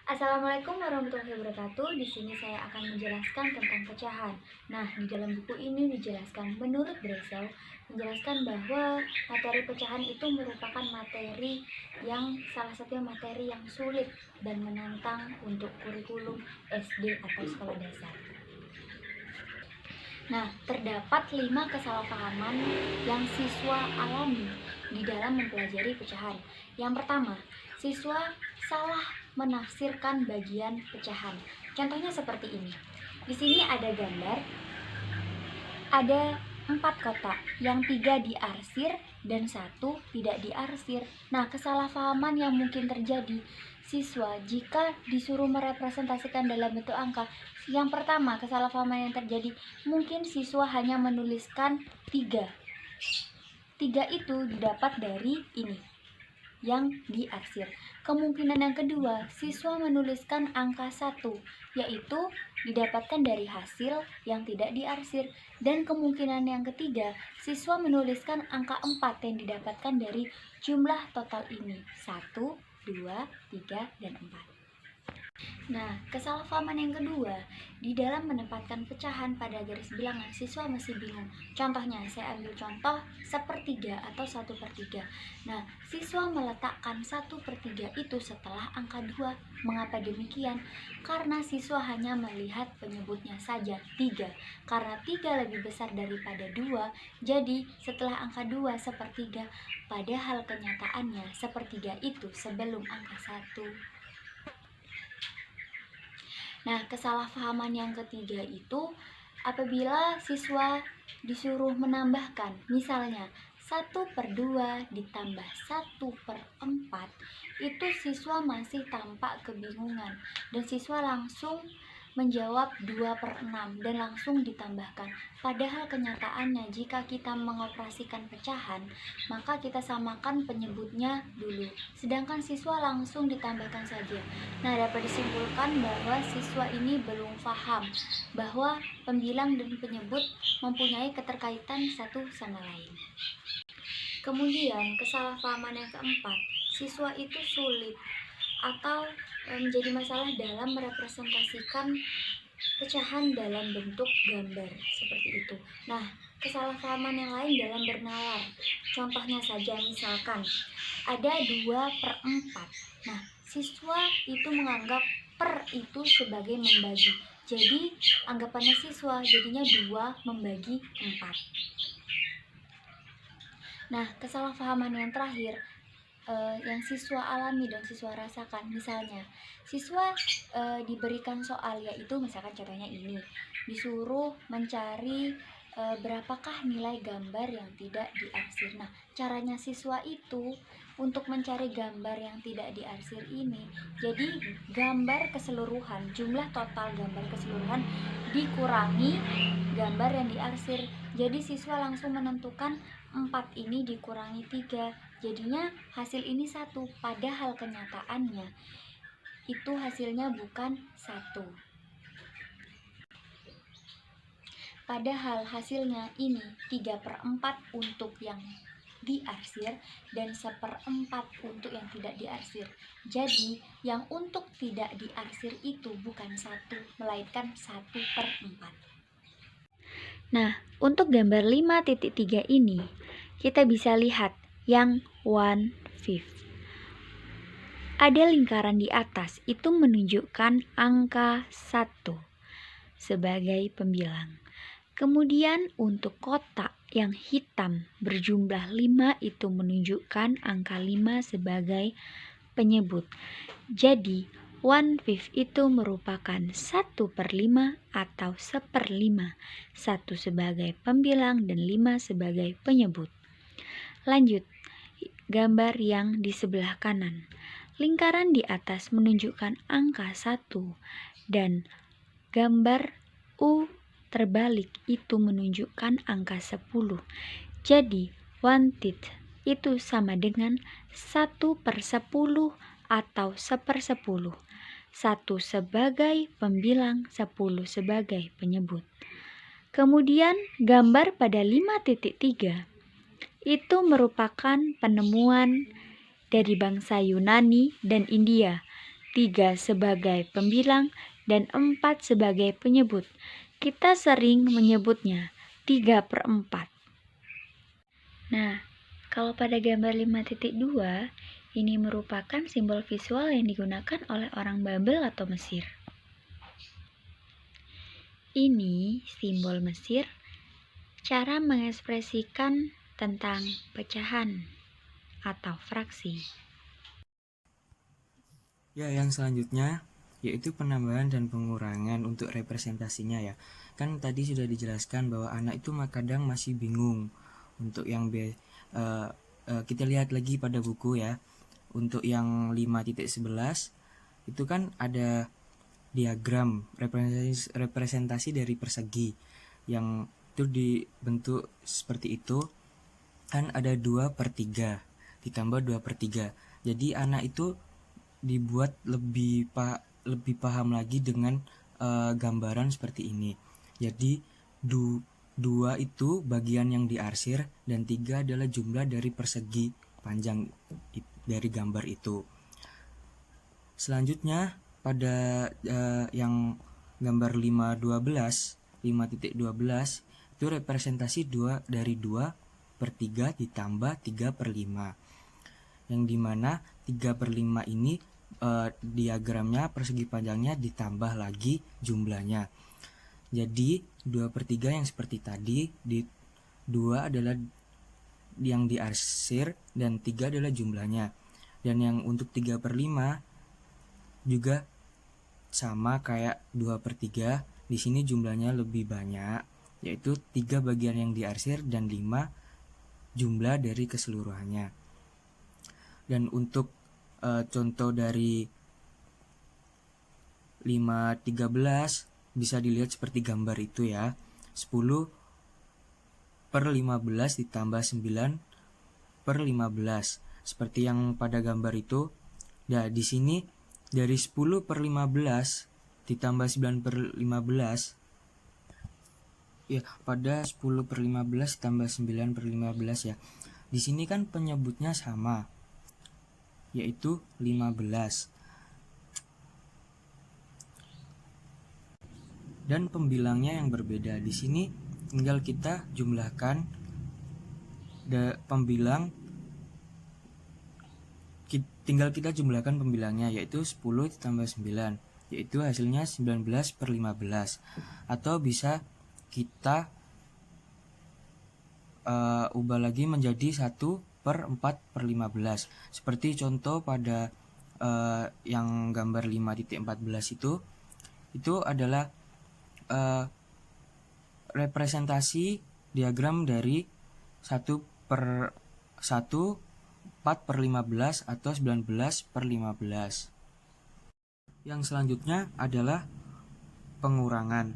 Assalamualaikum warahmatullahi wabarakatuh. Di sini saya akan menjelaskan tentang pecahan. Nah, di dalam buku ini dijelaskan menurut Bresel menjelaskan bahwa materi pecahan itu merupakan materi yang salah satunya materi yang sulit dan menantang untuk kurikulum SD atau sekolah dasar. Nah, terdapat 5 kesalahpahaman yang siswa alami di dalam mempelajari pecahan. Yang pertama, siswa salah menafsirkan bagian pecahan. Contohnya seperti ini. Di sini ada gambar, ada 4 kotak, yang 3 diarsir dan 1 tidak diarsir. Nah, kesalahpahaman yang mungkin terjadi siswa jika disuruh merepresentasikan dalam bentuk angka. Yang pertama, kesalahpahaman yang terjadi, mungkin siswa hanya menuliskan 3. 3 itu didapat dari ini yang diarsir. Kemungkinan yang kedua, siswa menuliskan angka 1, yaitu didapatkan dari hasil yang tidak diarsir. Dan kemungkinan yang ketiga, siswa menuliskan angka 4 yang didapatkan dari jumlah total ini, 1, 2, 3, dan 4. Nah, kesalahpahaman yang kedua, di dalam menempatkan pecahan pada garis bilangan, siswa masih bingung. Contohnya, saya ambil contoh 1/3 atau 1/3. Nah, siswa meletakkan 1/3 itu setelah angka 2. Mengapa demikian? Karena siswa hanya melihat penyebutnya saja, 3. Karena 3 lebih besar daripada 2, jadi setelah angka 2 1/3, padahal kenyataannya 1/3 itu sebelum angka 1. Nah, kesalahpahaman yang ketiga itu apabila siswa disuruh menambahkan, misalnya 1/2 ditambah 1/4, itu siswa masih tampak kebingungan dan siswa langsung menjawab 2/6 dan langsung ditambahkan. Padahal kenyataannya jika kita mengoperasikan pecahan, maka kita samakan penyebutnya dulu, sedangkan siswa langsung ditambahkan saja. Nah, dapat disimpulkan bahwa siswa ini belum paham bahwa pembilang dan penyebut mempunyai keterkaitan satu sama lain. Kemudian, kesalahpahaman yang keempat, siswa itu sulit atau menjadi masalah dalam merepresentasikan pecahan dalam bentuk gambar seperti itu. Nah, kesalahpahaman yang lain dalam bernalar. Contohnya saja, misalkan ada 2/4. Nah, siswa itu menganggap per itu sebagai membagi. Jadi, anggapannya siswa jadinya 2 membagi 4. Nah, kesalahpahaman yang terakhir yang siswa alami dan siswa rasakan, misalnya siswa diberikan soal, yaitu misalkan contohnya ini, disuruh mencari berapakah nilai gambar yang tidak diarsir. Nah, caranya siswa itu untuk mencari gambar yang tidak diarsir ini, jadi gambar keseluruhan, jumlah total gambar keseluruhan dikurangi gambar yang diarsir. Jadi siswa langsung menentukan 4 ini dikurangi 3, jadinya hasil ini 1, padahal kenyataannya itu hasilnya bukan 1. Padahal hasilnya ini 3/4 untuk yang diarsir dan 1/4 untuk yang tidak diarsir. Jadi yang untuk tidak diarsir itu bukan 1, melainkan 1/4. Nah, untuk gambar 5.3 ini kita bisa lihat yang 1/5. Ada lingkaran di atas, itu menunjukkan angka 1 sebagai pembilang. Kemudian untuk kotak yang hitam berjumlah 5 itu menunjukkan angka 5 sebagai penyebut. Jadi 1/5 itu merupakan 1/5 atau 1/5, 1 sebagai pembilang dan 5 sebagai penyebut. Lanjut, gambar yang di sebelah kanan. Lingkaran di atas menunjukkan angka 1 dan gambar U terbalik itu menunjukkan angka 10. Jadi 1/10 itu sama dengan 1/10 atau 1/10. 1 sebagai pembilang, 10 sebagai penyebut. Kemudian gambar pada 5.3 itu merupakan penemuan dari bangsa Yunani dan India. 3 sebagai pembilang, dan 4 sebagai penyebut. Kita sering menyebutnya 3/4. Nah, kalau pada gambar 5.2, ini merupakan simbol visual yang digunakan oleh orang Babel atau Mesir. Ini simbol Mesir, cara mengekspresikan tentang pecahan atau fraksi. Ya, yang selanjutnya yaitu penambahan dan pengurangan untuk representasinya ya. Kan tadi sudah dijelaskan bahwa anak itu kadang masih bingung untuk yang kita lihat lagi pada buku ya. Untuk yang 5.11 itu kan ada diagram representasi dari persegi yang itu dibentuk seperti itu, kan ada 2/3 ditambah 2/3. Jadi anak itu dibuat lebih paham lagi dengan gambaran seperti ini. Jadi 2 itu bagian yang diarsir dan 3 adalah jumlah dari persegi panjang dari gambar itu. Selanjutnya pada yang gambar 5.12 itu representasi 2 dari 2/3 ditambah 3/5, yang dimana 3/5 ini diagramnya persegi panjangnya ditambah lagi jumlahnya. Jadi 2/3 yang seperti tadi, 2 adalah yang diarsir dan 3 adalah jumlahnya. Dan yang untuk 3/5 juga sama kayak 2/3, di sini jumlahnya lebih banyak, yaitu 3 bagian yang diarsir dan 5 jumlah dari keseluruhannya. Dan untuk contoh dari 5.13 bisa dilihat seperti gambar itu ya. 10/15 ditambah 9/15 seperti yang pada gambar itu. Nah, di sini dari 10/15 ditambah 9/15 ya, pada 10/15 tambah 9/15 ya. Di sini kan penyebutnya sama, yaitu 15. Dan pembilangnya yang berbeda. Di sini tinggal kita jumlahkan tinggal kita jumlahkan pembilangnya, yaitu 10 ditambah 9, yaitu hasilnya 19/15. Atau bisa kita ubah lagi menjadi 1/4/15 seperti contoh pada yang gambar 5.14 itu adalah representasi diagram dari 1/1 4/15 atau 19/15. Yang selanjutnya adalah pengurangan.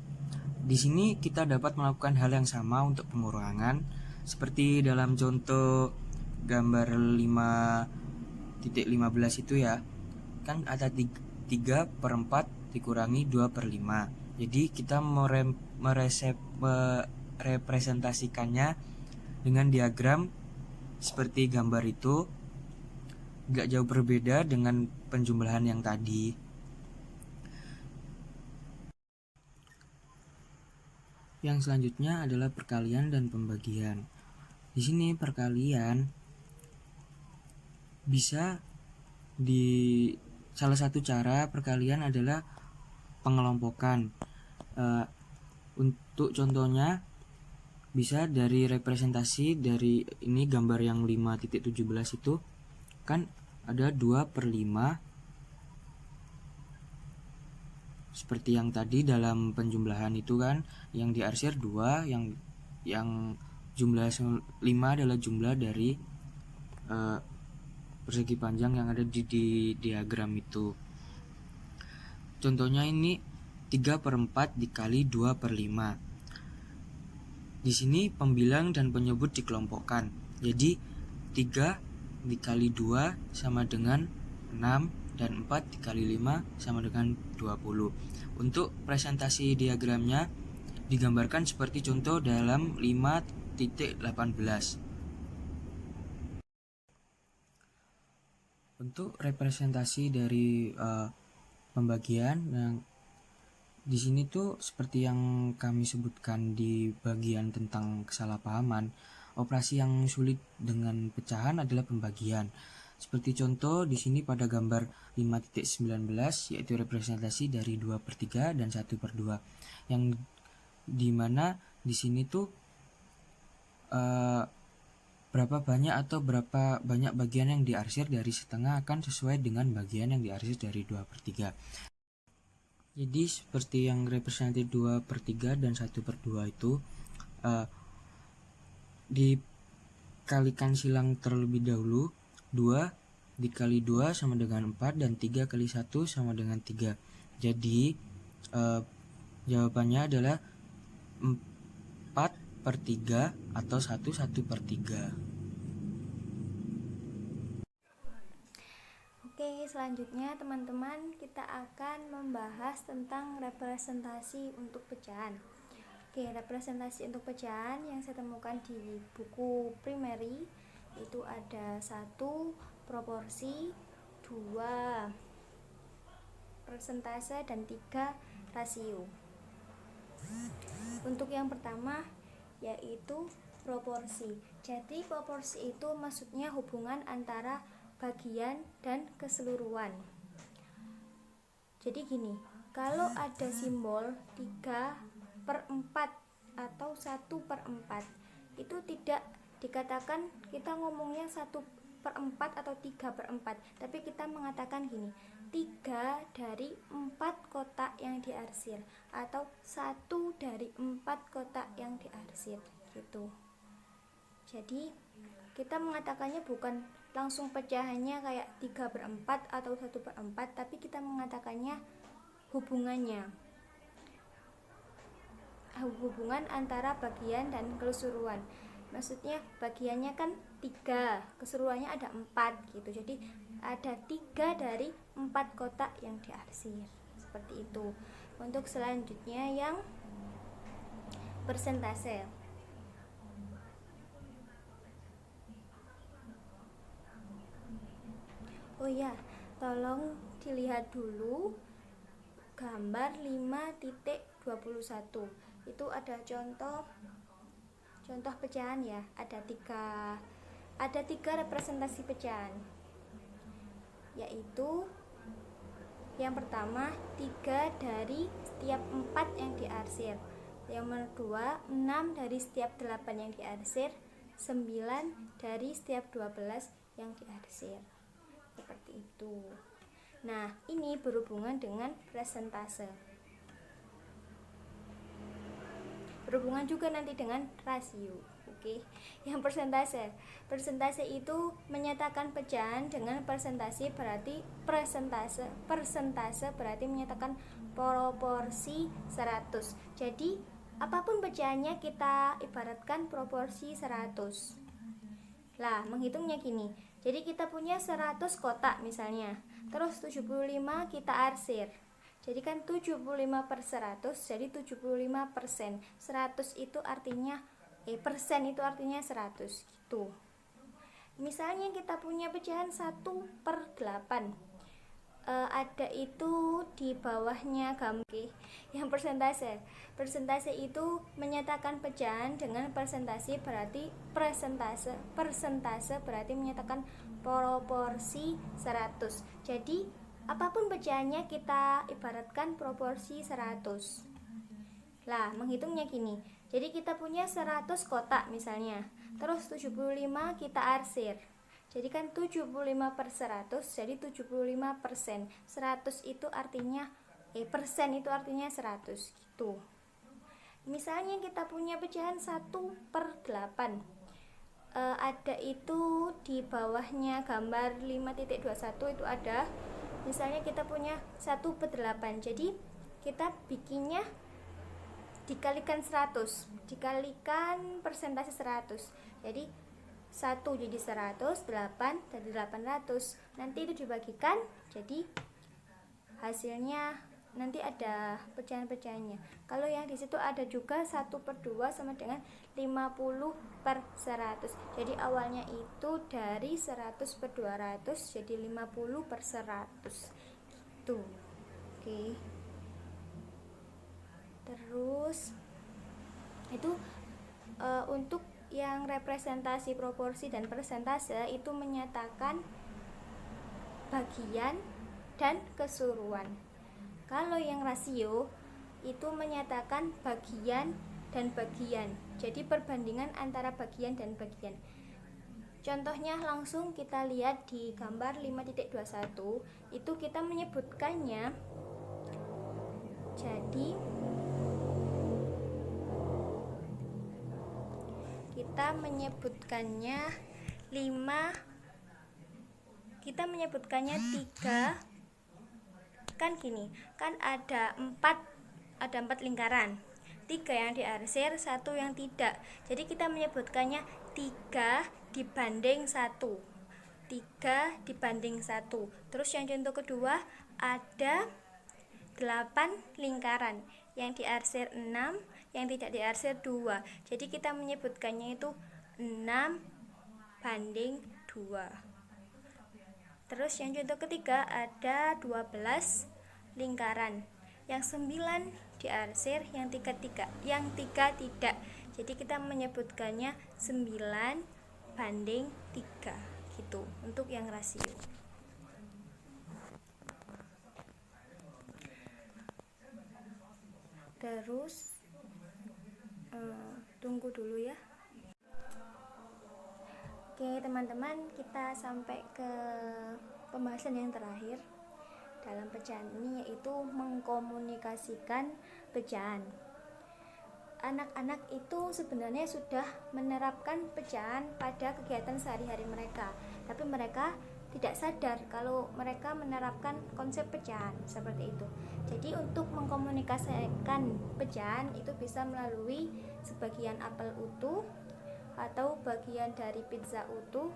Di sini kita dapat melakukan hal yang sama untuk pengurangan seperti dalam contoh gambar 5.15 itu ya. Kan ada 3/4 dikurangi 2/5. Jadi kita merepresentasikannya dengan diagram seperti gambar itu, gak jauh berbeda dengan penjumlahan yang tadi. Yang selanjutnya adalah perkalian dan pembagian. Di sini perkalian bisa salah satu cara perkalian adalah pengelompokan. Untuk contohnya bisa dari representasi dari ini gambar yang 5.17 itu kan ada 2/5 seperti yang tadi dalam penjumlahan itu kan, yang diarsir 2, yang jumlah 5 adalah jumlah dari persegi panjang yang ada di diagram itu. Contohnya ini 3/4 dikali 2/5. Di sini pembilang dan penyebut dikelompokkan. Jadi 3 dikali 2 sama dengan 6 dan 4 dikali 5 sama dengan 20. Untuk presentasi diagramnya digambarkan seperti contoh dalam 5.18. Untuk representasi dari pembagian. Nah, di sini tuh seperti yang kami sebutkan di bagian tentang kesalahpahaman, operasi yang sulit dengan pecahan adalah pembagian. Seperti contoh di sini pada gambar 5.19 yaitu representasi dari 2/3 dan 1/2, yang dimana di sini tuh berapa banyak atau berapa banyak bagian yang diarsir dari setengah akan sesuai dengan bagian yang diarsir dari 2/3. Jadi seperti yang representatif 2/3 dan 1/2 itu dikalikan silang terlebih dahulu. 2 dikali 2 sama dengan 4 dan 3 kali 1 sama dengan 3. Jadi jawabannya adalah 4/3 atau 1/3. Oke, selanjutnya teman-teman kita akan membahas tentang representasi untuk pecahan. Oke, representasi untuk pecahan yang saya temukan di buku primary itu ada 1 proporsi, 2 persentase, dan 3 rasio. Untuk yang pertama yaitu proporsi. Jadi proporsi itu maksudnya hubungan antara bagian dan keseluruhan. Jadi gini, kalau ada simbol 3/4 atau 1/4 itu tidak dikatakan kita ngomongnya 1/4 atau 3/4, tapi kita mengatakan gini, 3 dari 4 kotak yang diarsir atau 1 dari 4 kotak yang diarsir gitu. Jadi kita mengatakannya bukan langsung pecahannya kayak 3/4 atau 1/4, tapi kita mengatakannya hubungan antara bagian dan keseluruhan. Maksudnya bagiannya kan 3, keseluruhannya ada 4 gitu. Jadi ada 3 dari 4 kotak yang diarsir. Seperti itu. Untuk selanjutnya yang persentase. Oh ya, tolong dilihat dulu gambar 5.21. Itu ada contoh pecahan ya. Ada tiga representasi pecahan. Yaitu yang pertama 3 dari setiap 4 yang diarsir. Yang kedua 6 dari setiap 8 yang diarsir, 9 dari setiap 12 yang diarsir. Seperti itu. Nah, ini berhubungan dengan persentase. Berhubungan juga nanti dengan rasio. Oke. Yang persentase itu menyatakan pecahan dengan persentase berarti persentase berarti menyatakan proporsi 100. Jadi apapun pecahannya kita ibaratkan proporsi 100. Lah, menghitungnya gini. Jadi kita punya 100 kotak misalnya. Terus 75 kita arsir. Jadi kan 75/100 jadi 75%. 100 itu artinya persen itu artinya 100 gitu. Misalnya kita punya pecahan 1/8. Ada itu di bawahnya gambar. Yang persentase itu menyatakan pecahan dengan persentase berarti persentase berarti menyatakan proporsi 100. Jadi apapun pecahannya kita ibaratkan proporsi 100. Lah, menghitungnya gini. Jadi kita punya 100 kotak misalnya. Terus 75 kita arsir. Jadi kan 75/100 jadi 75%. 100 itu artinya persen itu artinya 100 gitu. Misalnya kita punya pecahan 1/8. Ada itu di bawahnya gambar 5.21 itu ada. Misalnya kita punya 1/8. Jadi kita bikinnya dikalikan 100, dikalikan persentase 100. Jadi 1 jadi 100, 8 jadi 800. Nanti itu dibagikan, jadi hasilnya nanti ada pecahan-pecahannya. Kalau yang di situ ada juga 1/2 sama dengan 50/100. Jadi awalnya itu dari 100/200 jadi 50/100 gitu. Oke. Terus itu untuk yang representasi proporsi dan persentase itu menyatakan bagian dan keseluruhan. Kalau yang rasio itu menyatakan bagian dan bagian. Jadi perbandingan antara bagian dan bagian. Contohnya langsung kita lihat di gambar 5.21, itu kita menyebutkannya jadi kita menyebutkannya 3, kan gini, kan ada 4 lingkaran, 3 yang diarsir, 1 yang tidak. Jadi kita menyebutkannya 3 dibanding 1. Terus yang contoh kedua ada 8 lingkaran, yang diarsir 6, yang tidak diarsir 2. Jadi kita menyebutkannya itu 6:2. Terus yang contoh ketiga ada 12 lingkaran, yang 9 diarsir, yang 3 tidak. Jadi kita menyebutkannya 9:3 gitu untuk yang rasio. Terus tunggu dulu ya. Oke teman-teman, kita sampai ke pembahasan yang terakhir dalam pecahan ini, yaitu mengkomunikasikan pecahan. Anak-anak itu sebenarnya sudah menerapkan pecahan pada kegiatan sehari-hari mereka, tapi mereka tidak sadar kalau mereka menerapkan konsep pecahan seperti itu. Jadi untuk mengkomunikasikan pecahan itu bisa melalui sebagian apel utuh, atau bagian dari pizza utuh,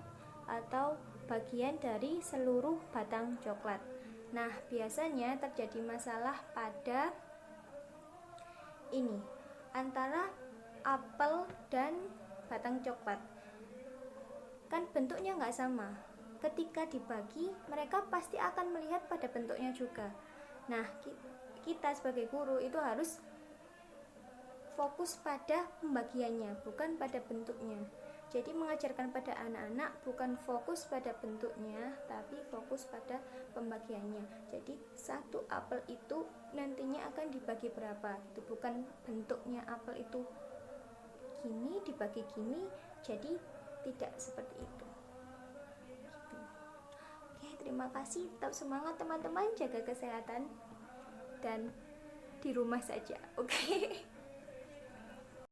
atau bagian dari seluruh batang coklat. Nah, biasanya terjadi masalah pada ini, antara apel dan batang coklat. Kan bentuknya nggak sama. Ketika dibagi, mereka pasti akan melihat pada bentuknya juga. Nah, kita sebagai guru itu harus fokus pada pembagiannya, bukan pada bentuknya. Jadi mengajarkan pada anak-anak bukan fokus pada bentuknya, tapi fokus pada pembagiannya. Jadi satu apel itu nantinya akan dibagi berapa, itu bukan bentuknya apel itu gini dibagi gini, jadi tidak seperti itu. Oke, terima kasih. Tetap semangat teman-teman, jaga kesehatan dan di rumah saja. Oke.